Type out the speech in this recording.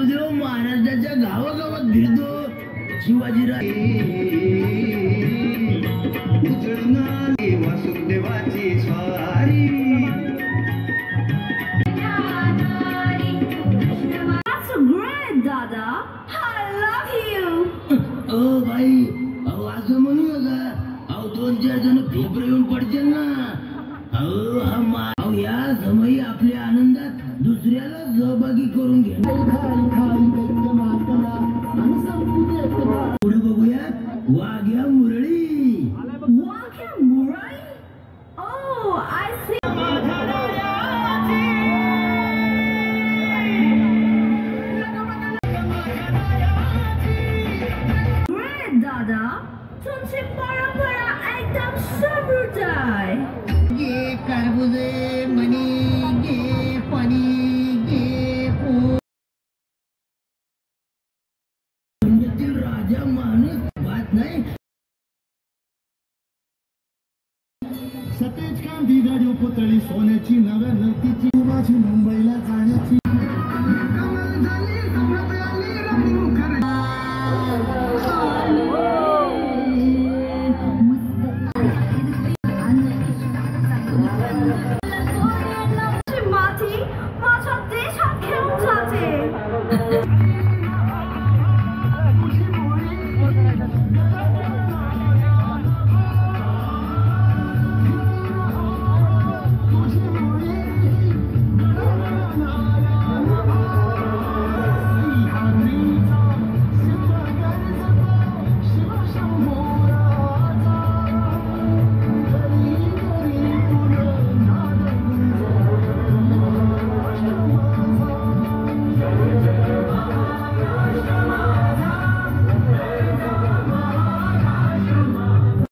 वासुदेव महाराजाच्या गावागावात फिरतो शिवाजीराव उजळणारी वासुदेवाची स्वारी. That's great, Dada. I love you. O by, अहो असं म्हणू नका. अहो 2-4 जण फेबर येऊन पडतील ना. अहो या समयी आपल्या आनंदात दुसऱ्याला सहभागी करून घे. पुढे बघूया वाघ्या मुरळी. Waghia Murray? Oh, I see. Great, Dada. तुमची परंपरा एकदम समृद्ध आहे. घे कारबुजे मणी घे पाणी घे राजा माणूस बात नाही. सतेज कांदी गाडी पुतळी सोन्याची नव्या नवतीची मुंबईला जाण्याची